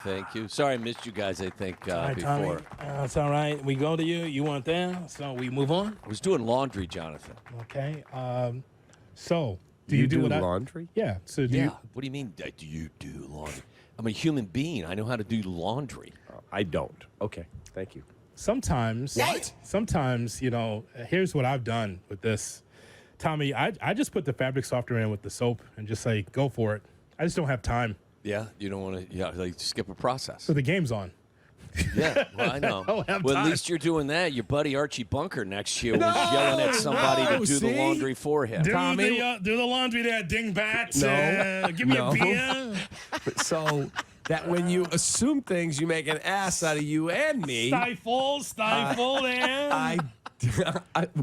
Thank you. Sorry I missed you guys, I think, Tommy, before. it's all right. We go to you. You weren't there, so we move on. I was doing laundry, Jonathan. Okay. So, do you do laundry? Yeah. So do Yeah. you? What do you mean, do you do laundry? I'm a human being. I know how to do laundry. I don't. Okay. Thank you. Sometimes, here's what I've done with this. Tommy, I just put the fabric softener in with the soap and just say, go for it. I just don't have time. Yeah? You don't want to like skip a process. So the game's on. Yeah, well, I know. don't have Well, at time. least you're doing that. Your buddy Archie Bunker next year was yelling at somebody to do the laundry for him. Do Tommy? do the laundry there, dingbat. No. Give me No. a beer. So that when you assume things, you make an ass out of you and me. Stifle there.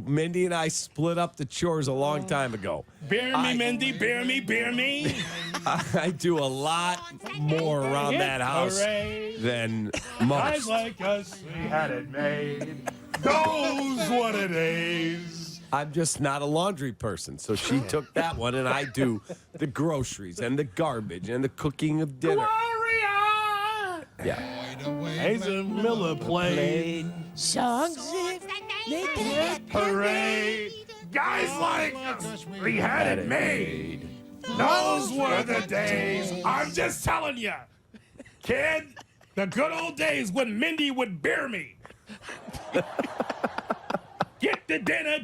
Mindy and I split up the chores a long time ago. Bear me, Mindy. Bear me. I do a lot more around that house Hooray. than Guys most. like us, we had it made. Those were the days. I'm just not a laundry person, so she took that one, and I do the groceries and the garbage and the cooking of dinner. Warrior. Yeah. Hazel Miller played. Songs Hooray. Guys like us, we had it made. Those were the days. I'm just telling you, kid, the good old days when Mindy would bear me. Get the dinner.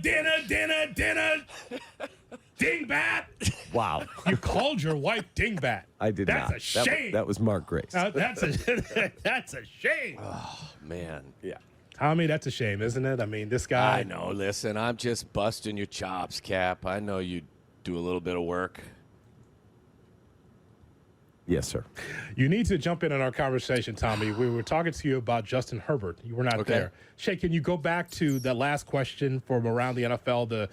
Dingbat. Wow. You called your wife Dingbat. I did That's not. a shame. That was Mark Grace. That's a shame. Man. Yeah. Tommy, that's a shame, isn't it? I mean, this guy. I know. Listen, I'm just busting your chops, Cap. I know you do a little bit of work. Yes, sir. You need to jump in on our conversation, Tommy. We were talking to you about Justin Herbert. You were not Okay. there. Shay, can you go back to the last question from around the NFL,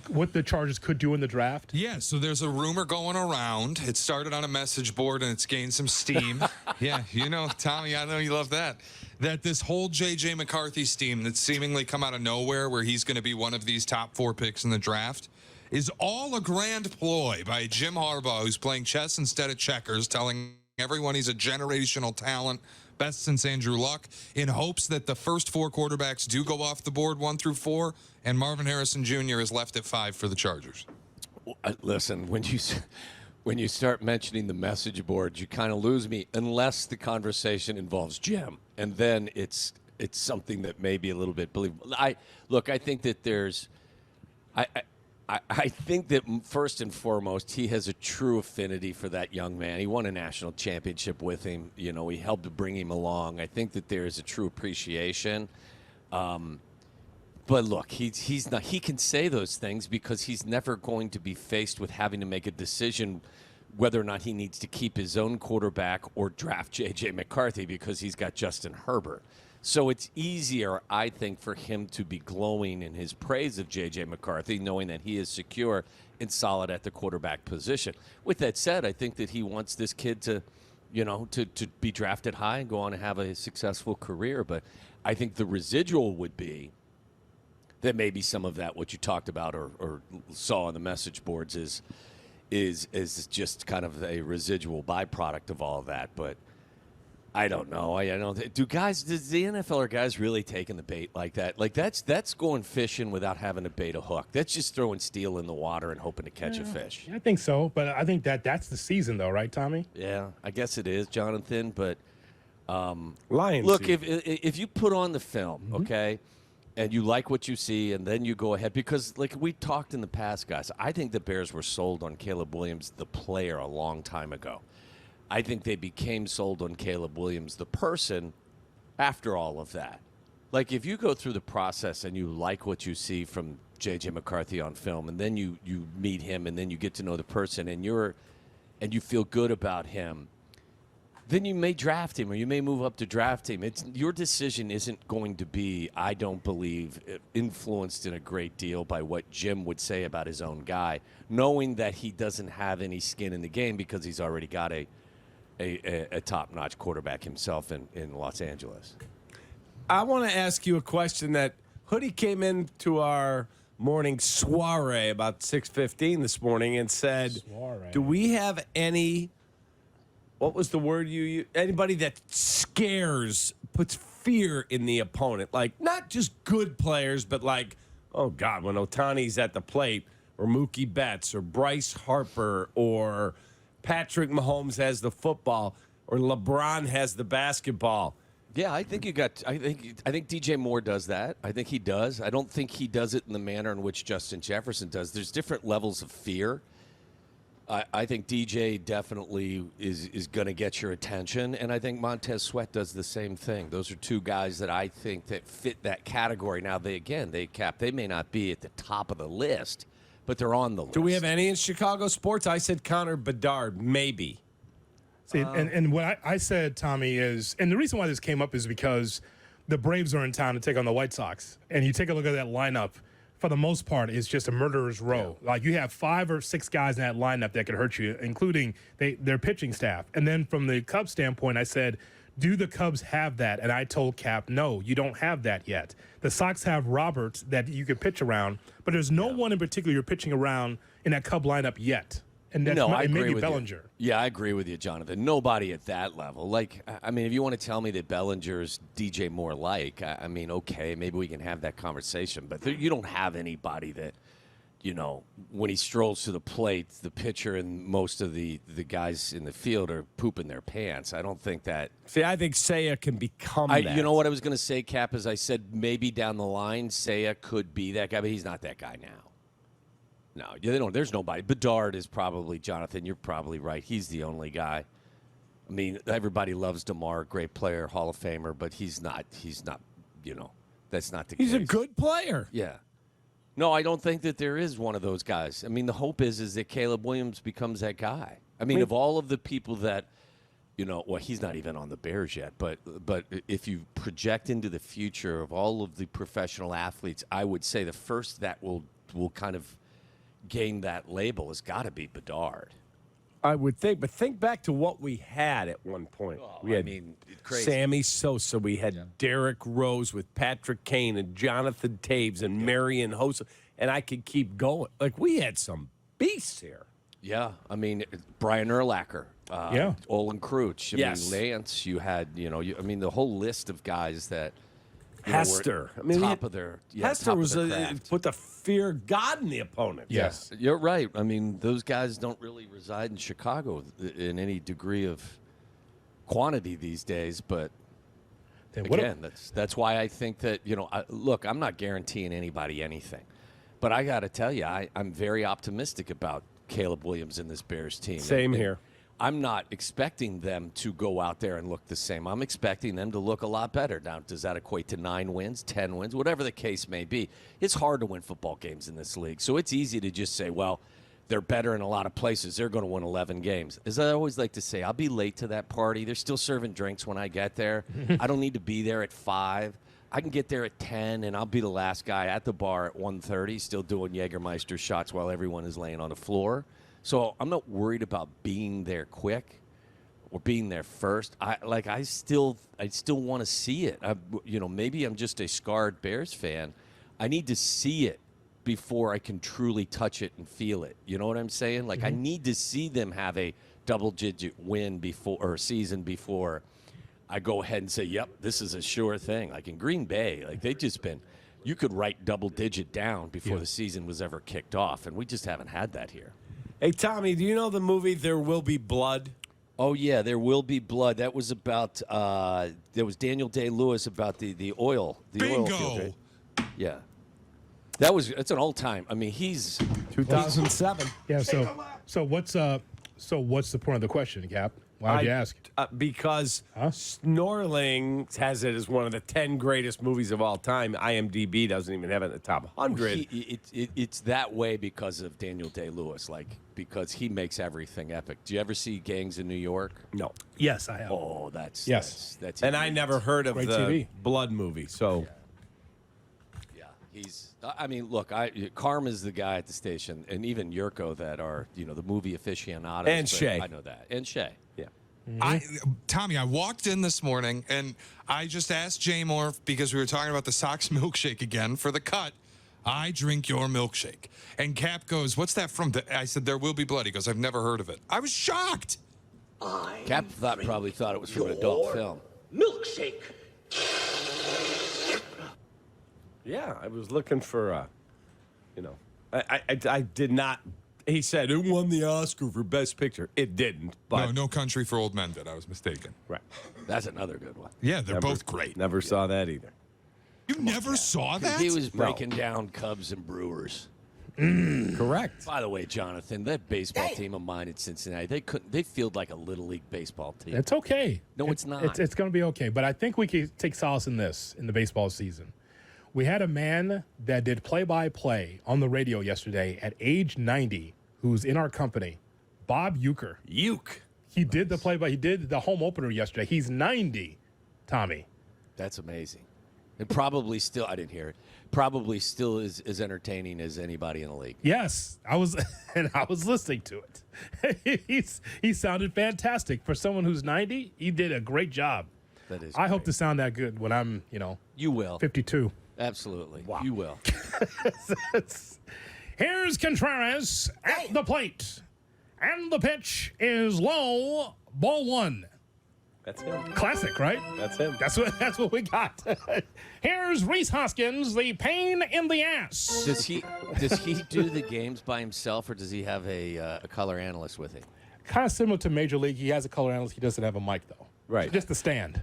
what the Chargers could do in the draft? Yeah, so there's a rumor going around. It started on a message board and it's gained some steam. Yeah, Tommy, I know you love that. That this whole JJ McCarthy steam that's seemingly come out of nowhere where he's going to be one of these top 4 picks in the draft is all a grand ploy by Jim Harbaugh, who's playing chess instead of checkers, telling everyone he's a generational talent, best since Andrew Luck, in hopes that the first 4 quarterbacks do go off the board 1 through 4, and Marvin Harrison Jr. is left at 5 for the Chargers. Listen, when you start mentioning the message boards, you kind of lose me unless the conversation involves Jim, and then it's something that may be a little bit believable. I think that I think that first and foremost, he has a true affinity for that young man. He won a national championship with him. He helped to bring him along. I think that there is a true appreciation. But look, he's not. He can say those things because he's never going to be faced with having to make a decision whether or not he needs to keep his own quarterback or draft JJ McCarthy because he's got Justin Herbert. So it's easier, I think, for him to be glowing in his praise of J.J. McCarthy, knowing that he is secure and solid at the quarterback position. With that said, I think that he wants this kid to be drafted high and go on and have a successful career. But I think the residual would be that maybe some of that, what you talked about or saw on the message boards, is just kind of a residual byproduct of all of that. But I don't know. I don't. Does the NFL or guys really taking the bait like that? Like that's going fishing without having to bait a hook. That's just throwing steel in the water and hoping to catch a fish. I think so, but I think that's the season, though, right, Tommy? Yeah, I guess it is, Jonathan. But Lions. look, if you put on the film, okay, and you like what you see, and then you go ahead, because like we talked in the past, guys, I think the Bears were sold on Caleb Williams, the player, a long time ago. I think they became sold on Caleb Williams, the person, after all of that. Like, if you go through the process and you like what you see from J.J. McCarthy on film, and then you meet him, and then you get to know the person, and you feel good about him, then you may draft him, or you may move up to draft him. Your decision isn't going to be, I don't believe, influenced in a great deal by what Jim would say about his own guy, knowing that he doesn't have any skin in the game because he's already got a top-notch quarterback himself in Los Angeles. I want to ask you a question that Hoodie came into our morning soiree about 6:15 this morning and said, Soiree. do we have any what was the word you used? Anybody that scares, puts fear in the opponent. Like, not just good players, but like, oh, God, when Ohtani's at the plate, or Mookie Betts, or Bryce Harper, or Patrick Mahomes has the football, or LeBron has the basketball. Yeah, I think you got. I think DJ Moore does that. I think he does. I don't think he does it in the manner in which Justin Jefferson does. There's different levels of fear. I think DJ definitely is going to get your attention, and I think Montez Sweat does the same thing. Those are two guys that I think that fit that category. Now they may not be at the top of the list, but they're on the list. Do we have any in Chicago sports? I said Connor Bedard, maybe. See, and what I said, Tommy, is, and the reason why this came up is because the Braves are in town to take on the White Sox. And you take a look at that lineup, for the most part, it's just a murderer's row. Yeah. Like, you have 5 or 6 guys in that lineup that could hurt you, including their pitching staff. And then from the Cubs standpoint, I said, do the Cubs have that? And I told Cap, no, you don't have that yet. The Sox have Roberts that you can pitch around, but there's no one in particular you're pitching around in that Cub lineup yet. And that's I agree maybe with Bellinger. You. Yeah, I agree with you, Jonathan. Nobody at that level. Like, I mean, if you want to tell me that Bellinger's DJ Moore-like, I mean, okay, maybe we can have that conversation. But you don't have anybody that, when he strolls to the plate, the pitcher and most of the guys in the field are pooping their pants. I don't think that. See, I think Seiya can become that. You know what I was going to say, Cap, is I said maybe down the line Seiya could be that guy, but he's not that guy now. No, they don't. There's nobody. Bedard is probably, Jonathan, you're probably right. He's the only guy. I mean, everybody loves DeMar, great player, Hall of Famer, but he's not, that's not the case. He's a good player. Yeah. No, I don't think that there is one of those guys. I mean, the hope is that Caleb Williams becomes that guy. I mean, of all of the people that, well, he's not even on the Bears yet, but if you project into the future of all of the professional athletes, I would say the first that will kind of gain that label has got to be Bedard. I would think, but think back to what we had at one point. We had crazy. Sammy Sosa. We had Derrick Rose with Patrick Kane and Jonathan Taves and Marion Hossa, and I could keep going. Like, we had some beasts here. Yeah, I mean, Brian Urlacher, Olin Krutch, I mean, Lance. You had, the whole list of guys that. Hester. I mean, top of their Hester was put the fear of God in the opponent. Yes, you're right. I mean, those guys don't really reside in Chicago in any degree of quantity these days. But again, that's why I think that look, I'm not guaranteeing anybody anything, but I got to tell you, I'm very optimistic about Caleb Williams and this Bears team. Same here. I'm not expecting them to go out there and look the same. I'm expecting them to look a lot better. Now, does that equate to 9 wins, 10 wins, whatever the case may be? It's hard to win football games in this league. So it's easy to just say, well, they're better in a lot of places. They're going to win 11 games. As I always like to say, I'll be late to that party. They're still serving drinks when I get there. I don't need to be there at 5. I can get there at 10, and I'll be the last guy at the bar at 1:30, still doing Jägermeister shots while everyone is laying on the floor. So I'm not worried about being there quick or being there first. I still want to see it. Maybe I'm just a scarred Bears fan. I need to see it before I can truly touch it and feel it. You know what I'm saying? Like, I need to see them have a double-digit win season before I go ahead and say, yep, this is a sure thing. Like in Green Bay, like they've just been. You could write double-digit down before the season was ever kicked off, and we just haven't had that here. Hey, Tommy, do you know the movie There Will Be Blood? Oh, yeah, There Will Be Blood. That was about, there was Daniel Day-Lewis about the oil. The Bingo! Oil field, right? Yeah. It's an old time. I mean, he's 2007. Yeah, so what's the point of the question, Cap? Why would you ask? Because Snorling has it as one of the 10 greatest movies of all time. IMDb doesn't even have it in the top 100. It's that way because of Daniel Day-Lewis, because he makes everything epic. Do you ever see Gangs in New York? No. Yes, I have. Oh, that's and I never heard of Great the TV. Blood movie. So, yeah, he's. I mean, look, Carm is the guy at the station, and even Yurko that are the movie aficionados. And Shay. I know that, and Shay. yeah. Tommy, I walked in this morning and I just asked Jay Moore because we were talking about the Sox milkshake again for the cut. I drink your milkshake. And Cap goes, what's that from? I said, There Will Be Blood. He goes, I've never heard of it. I was shocked. Kap probably thought it was from an adult film. Milkshake. Yeah, I was looking for, I did not. He said it won the Oscar for Best Picture. It didn't. But No Country for Old Men did. I was mistaken. right. That's another good one. Yeah, they're both great. Never saw that either. You never saw that? He was breaking down Cubs and Brewers. Correct. By the way, Jonathan, that baseball team of mine at Cincinnati, they feel like a little league baseball team. It's okay. No, it's not. It's going to be okay. But I think we can take solace in this in the baseball season. We had a man that did play-by-play on the radio yesterday at age 90 who's in our company, Bob Euchre. He did the play-by. He did the home opener yesterday. He's 90, Tommy. That's amazing. And probably still, I didn't hear it, probably still is as entertaining as anybody in the league. Yes, I was listening to it. He sounded fantastic. For someone who's 90, he did a great job. That is I hope great. to sound that good when I'm, You will. 52. Absolutely. Wow. You will. Here's Contreras at the plate. And the pitch is low, ball one. That's him. Classic, right? That's him. That's what we got. Here's Rhys Hoskins, the pain in the ass. Does he do the games by himself, or does he have a color analyst with him? Kind of similar to Major League. He has a color analyst. He doesn't have a mic, though. Right. Just the stand.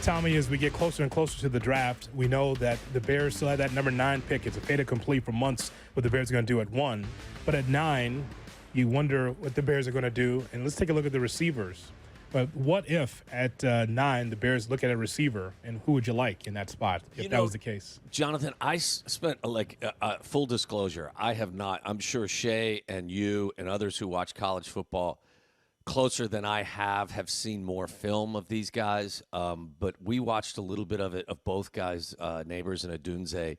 Tommy, as we get closer and closer to the draft, we know that the Bears still have that number 9 pick. It's a fait accompli for months what the Bears are going to do at 1. But at 9, you wonder what the Bears are going to do. And let's take a look at the receivers. But what if at 9 the Bears look at a receiver, and who would you like in that spot if that was the case? Jonathan, I spent full disclosure. I have not. I'm sure Shay and you and others who watch college football closer than I have seen more film of these guys. But we watched a little bit of it of both guys, Nabers and Odunze,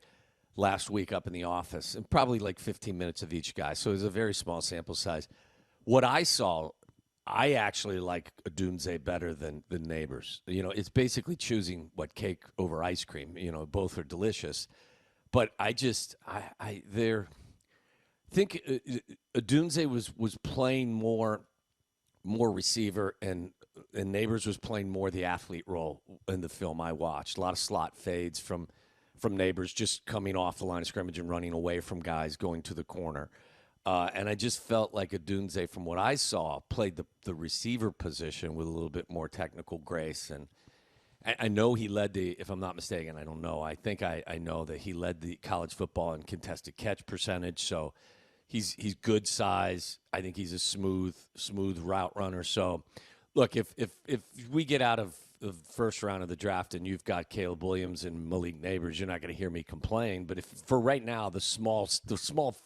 last week up in the office, and probably like 15 minutes of each guy. So it was a very small sample size. What I saw, I actually like Odunze better than Nabers. It's basically choosing cake over ice cream. Both are delicious, but I think Odunze was playing more receiver, and Nabers was playing more the athlete role in the film I watched. A lot of slot fades from Nabers, just coming off the line of scrimmage and running away from guys going to the corner. And I just felt like Odunze, from what I saw, played the receiver position with a little bit more technical grace. And I know he led if I'm not mistaken, I don't know. I think I know that he led the college football in contested catch percentage. So he's good size. I think he's a smooth route runner. So, look, if we get out of the first round of the draft and you've got Caleb Williams and Malik Nabers, you're not going to hear me complain. But if for right now, the small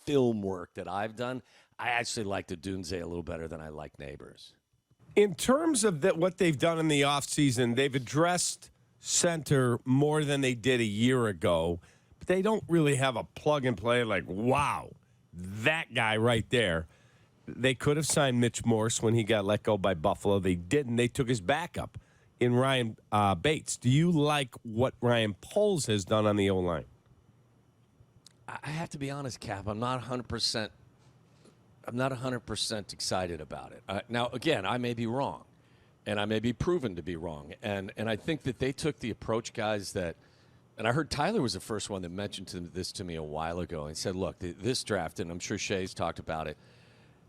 film work that I've done, I actually like Odunze a little better than I like Nabers. In terms of what they've done in the offseason, they've addressed center more than they did a year ago. But they don't really have a plug-and-play like, wow, that guy right there. They could have signed Mitch Morse when he got let go by Buffalo. They didn't. They took his backup in Ryan Bates. Do you like what Ryan Poles has done on the O-line? I have to be honest, Cap. I'm not 100%. I'm not 100% excited about it. Now, again, I may be wrong, and I may be proven to be wrong. And I think that they took the approach, guys, that. And I heard Tyler was the first one that mentioned this to me a while ago. He said, "Look, this draft, and I'm sure Shay's talked about it.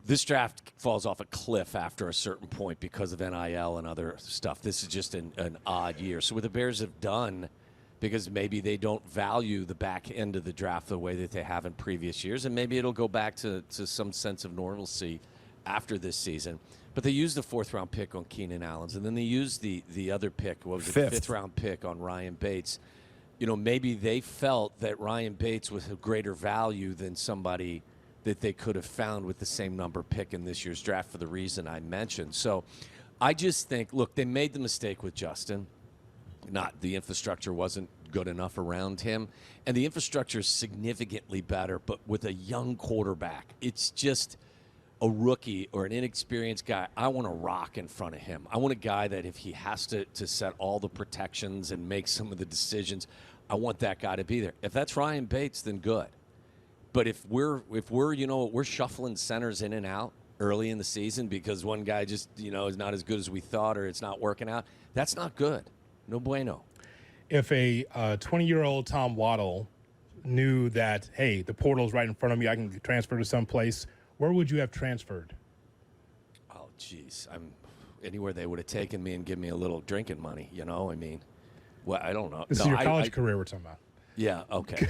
This draft falls off a cliff after a certain point because of NIL and other stuff. This is just an odd year." So what the Bears have done, because maybe they don't value the back end of the draft the way that they have in previous years, and maybe it'll go back to some sense of normalcy after this season. But they used the 4th-round pick on Keenan Allen, and then they used the other pick, what was it, the 5th-round pick on Ryan Bates. Maybe they felt that Ryan Bates was of greater value than somebody that they could have found with the same number pick in this year's draft for the reason I mentioned. So I just think, look, they made the mistake with Justin. The infrastructure wasn't good enough around him. And the infrastructure is significantly better, but with a young quarterback, it's just a rookie or an inexperienced guy. I want to rock in front of him. I want a guy that if he has to set all the protections and make some of the decisions, I want that guy to be there. If that's Ryan Bates, then good. But if we're shuffling centers in and out, early in the season because one guy just, is not as good as we thought or it's not working out. That's not good. No bueno. If a 20-year-old Tom Waddle knew that, hey, the portal's right in front of me, I can transfer to someplace, where would you have transferred? Oh, geez. Anywhere they would have taken me and give me a little drinking money, I mean, well, I don't know. This is your college career we're talking about. Yeah, okay.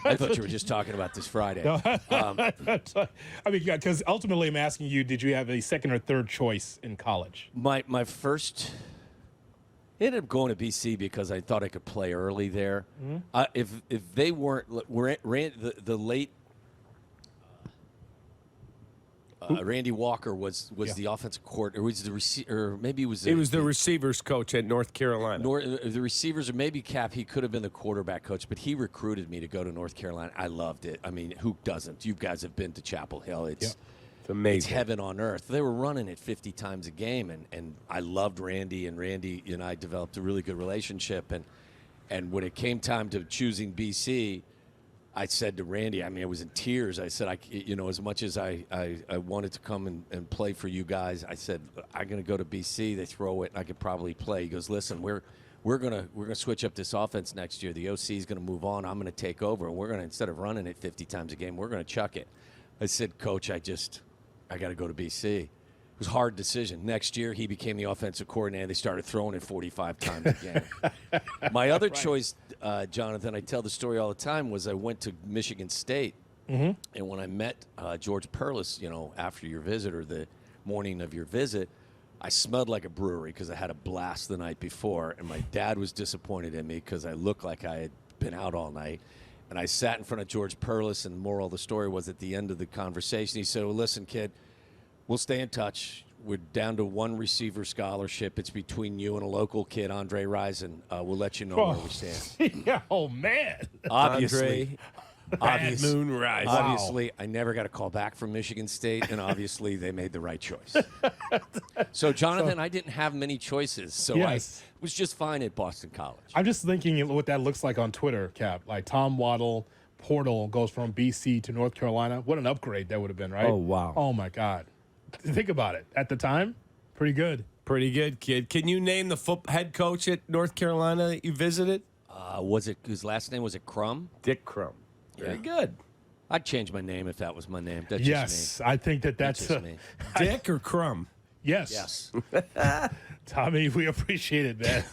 I thought you were just talking about this Friday. I mean, because ultimately I'm asking you, did you have a second or third choice in college? My first – I ended up going to BC because I thought I could play early there. Mm-hmm. If they weren't the late Randy Walker was the offensive coordinator, or was the receiver, or maybe it was the receivers coach at North Carolina. The receivers, or maybe Kap. He could have been the quarterback coach, but he recruited me to go to North Carolina. I loved it. I mean, who doesn't? You guys have been to Chapel Hill. It's amazing. It's heaven on earth. They were running it 50 times a game, and I loved Randy, and Randy and I developed a really good relationship. And when it came time to choosing BC, I said to Randy, I was in tears. I said, as much as I wanted to come and play for you guys, I said, I'm going to go to BC. They throw it, and I could probably play. He goes, listen, we're gonna switch up this offense next year. The OC is going to move on. I'm going to take over, and we're going to, instead of running it 50 times a game, we're going to chuck it. I said, Coach, I got to go to BC. It was a hard decision. Next year, he became the offensive coordinator. They started throwing it 45 times a game. My other choice, Jonathan, I tell the story all the time, was I went to Michigan State. Mm-hmm. And when I met George Perlis, after your visit or the morning of your visit, I smelled like a brewery because I had a blast the night before. And my dad was disappointed in me because I looked like I had been out all night. And I sat in front of George Perlis, and the moral of the story was at the end of the conversation, he said, well, listen, kid, we'll stay in touch. We're down to one receiver scholarship. It's between you and a local kid, Andre Rison. We'll let you know where we stand. Yeah, oh, man. Obviously. Bad moon rise. Obviously, I never got a call back from Michigan State, and obviously they made the right choice. So, Jonathan, I didn't have many choices, so yes. I was just fine at Boston College. I'm just thinking what that looks like on Twitter, Kap. Like Tom Waddle portal goes from BC to North Carolina. What an upgrade that would have been, right? Oh, wow. Oh, my God. Think about it. At the time, pretty good. Pretty good, kid. Can you name the head coach at North Carolina that you visited? His last name, was it Crum? Dick Crum. Very good. I'd change my name if that was my name. That's yes, just me. I think that's just me. Dick or Crum? Yes. Yes. Tommy, we appreciate it, man.